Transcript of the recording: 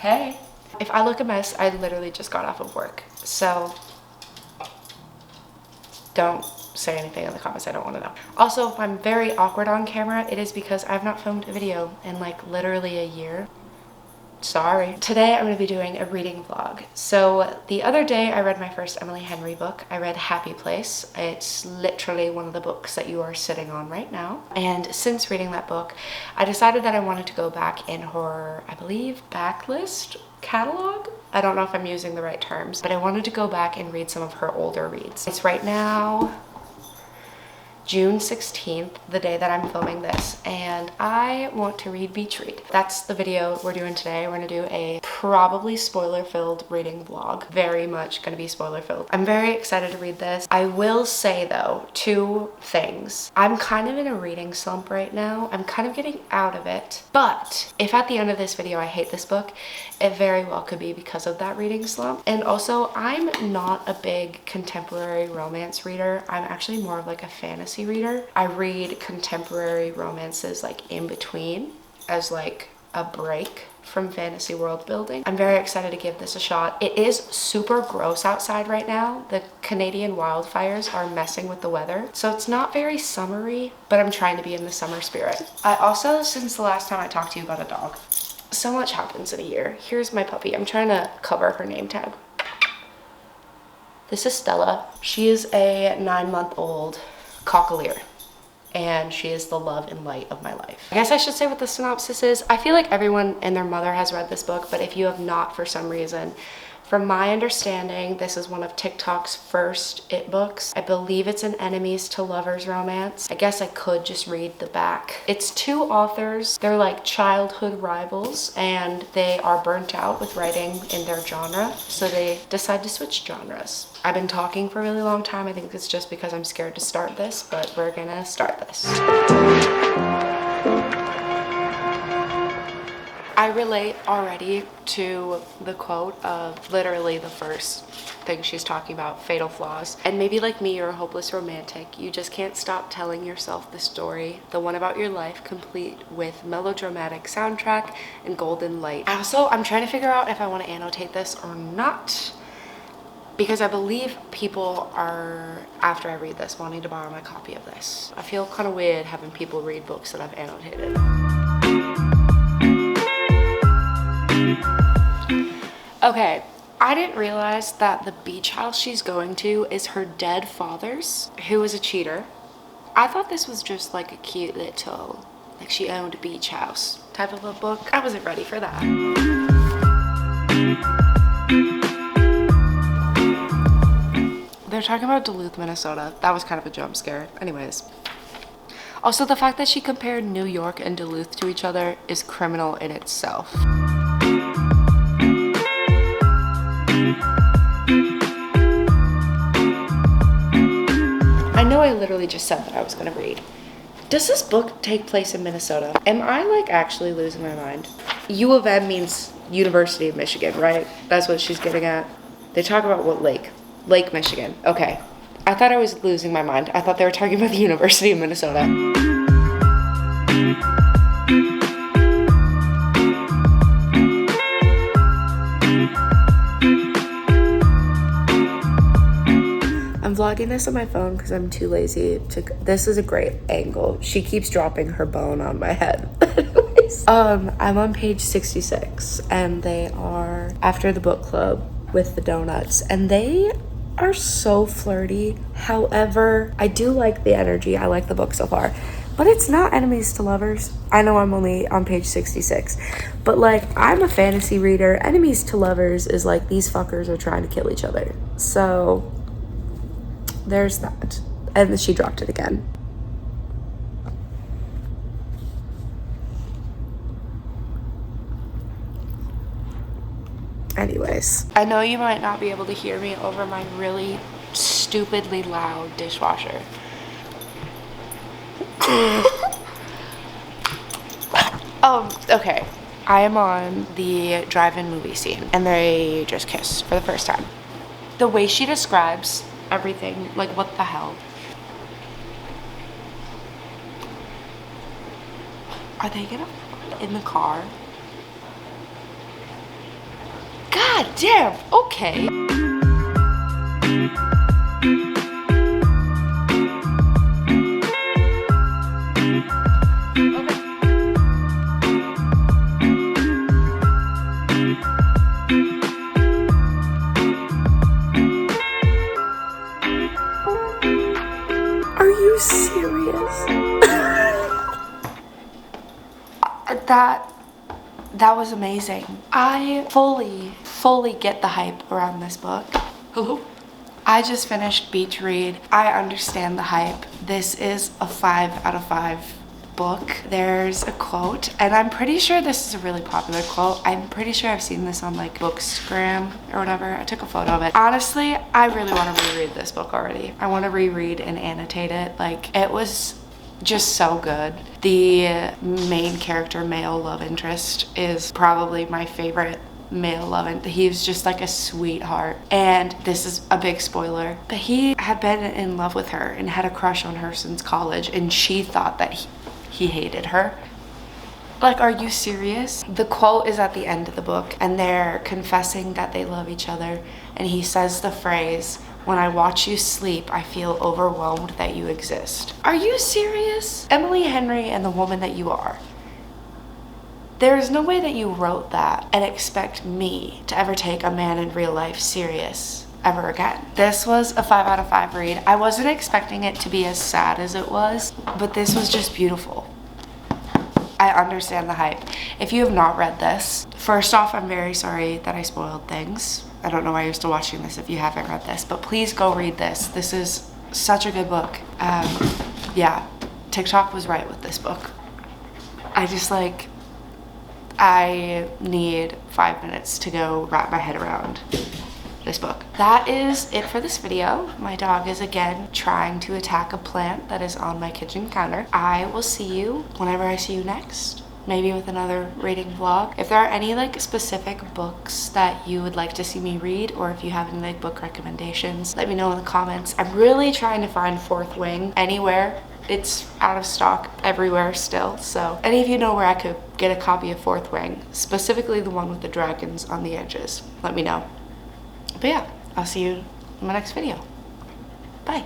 Hey. If I look a mess, I literally just got off of work. So don't say anything in the comments. I don't want to know. Also, if I'm very awkward on camera, it is because I've not filmed a video in like literally a year. Sorry. Today I'm going to be doing a reading vlog. So the other day I read my first Emily Henry book. I read Happy Place. It's literally one of the books that you are sitting on right now. And since reading that book, I decided that I wanted to go back in her, I believe, backlist catalog. I don't know if I'm using the right terms, but I wanted to go back and read some of her older reads. It's right now June 16th, the day that I'm filming this, and I want to read Beach Read. That's the video we're doing today. We're gonna do a probably spoiler-filled reading vlog. Very much gonna be spoiler-filled. I'm very excited to read this. I will say though, two things. I'm kind of in a reading slump right now. I'm kind of getting out of it, but if at the end of this video I hate this book, it very well could be because of that reading slump. And also, I'm not a big contemporary romance reader. I'm actually more of like a fantasy reader. I read contemporary romances like in between as like a break from fantasy world building. I'm very excited to give this a shot. It is super gross outside right now. The Canadian wildfires are messing with the weather, so it's not very summery, but I'm trying to be in the summer spirit. I also, since the last time I talked to you about a dog, so much happens in a year. Here's my puppy. I'm trying to cover her name tag. This is Stella. She is a 9-month-old cockalier, and she is the love and light of my life. I guess I should say what the synopsis is. I feel like everyone and their mother has read this book, but if you have not for some reason, from my understanding, this is one of TikTok's first it books. I believe it's an enemies to lovers romance. I guess I could just read the back. It's two authors. They're like childhood rivals, and they are burnt out with writing in their genre, so they decide to switch genres. I've been talking for a really long time. I think it's just because I'm scared to start this, but we're gonna start this. I relate already to the quote of literally the first thing she's talking about, fatal flaws. And maybe like me, you're a hopeless romantic. You just can't stop telling yourself the story, the one about your life, complete with melodramatic soundtrack and golden light. Also, I'm trying to figure out if I want to annotate this or not, because I believe people are, after I read this, wanting to borrow my copy of this. I feel kind of weird having people read books that I've annotated. Okay, I didn't realize that the beach house she's going to is her dead father's, who was a cheater. I thought this was just like a cute little, like she owned a beach house type of a book. I wasn't ready for that. They're talking about Duluth, Minnesota. That was kind of a jump scare. Anyways. Also, the fact that she compared New York and Duluth to each other is criminal in itself. I know I literally just said that I was gonna read. Does this book take place in Minnesota? Am I like actually losing my mind? U of M means University of Michigan, right? That's what she's getting at. They talk about what lake? Lake Michigan. Okay. I thought I was losing my mind. I thought they were talking about the University of Minnesota. I'm vlogging this on my phone because I'm too lazy to. This is a great angle. She keeps dropping her bone on my head. I'm on page 66, and they are after the book club with the donuts, and they are so flirty. However, I do like the energy. I like the book so far, but it's not enemies to lovers. I know I'm only on page 66, but like, I'm a fantasy reader. Enemies to lovers is like these fuckers are trying to kill each other. So there's that. And then she dropped it again. Anyways, I know you might not be able to hear me over my really stupidly loud dishwasher. Okay. I am on the drive-in movie scene, and they just kiss for the first time. The way she describes everything, like, what the hell? Are they gonna in the car? Damn, okay. Are you serious? That was amazing. I fully get the hype around this book. Hello? I just finished Beach Read. I understand the hype. This is a 5 out of 5 book. There's a quote, and I'm pretty sure this is a really popular quote. I'm pretty sure I've seen this on like Bookstagram or whatever. I took a photo of it. Honestly, I really want to reread this book already. I want to reread and annotate it. Like, it was just so good. The main character, male love interest, is probably my favorite male love interest. He's just like a sweetheart, and this is a big spoiler, but he had been in love with her and had a crush on her since college, and she thought that he hated her. Like, are you serious? The quote is at the end of the book, and they're confessing that they love each other, and he says the phrase, "When I watch you sleep, I feel overwhelmed that you exist." Are you serious? Emily Henry and the woman that you are. There is no way that you wrote that and expect me to ever take a man in real life serious ever again. This was a 5 out of 5 read. I wasn't expecting it to be as sad as it was, but this was just beautiful. I understand the hype. If you have not read this, first off, I'm very sorry that I spoiled things. I don't know why you're still watching this if you haven't read this, but please go read this. This is such a good book. Yeah, TikTok was right with this book. I need 5 minutes to go wrap my head around this book. That is it for this video. My dog is again trying to attack a plant that is on my kitchen counter. I will see you whenever I see you next. Maybe with another reading vlog. If there are any like specific books that you would like to see me read, or if you have any like book recommendations, let me know in the comments. I'm really trying to find Fourth Wing anywhere. It's out of stock everywhere still, so any of you know where I could get a copy of Fourth Wing, specifically the one with the dragons on the edges, let me know. But yeah, I'll see you in my next video. Bye.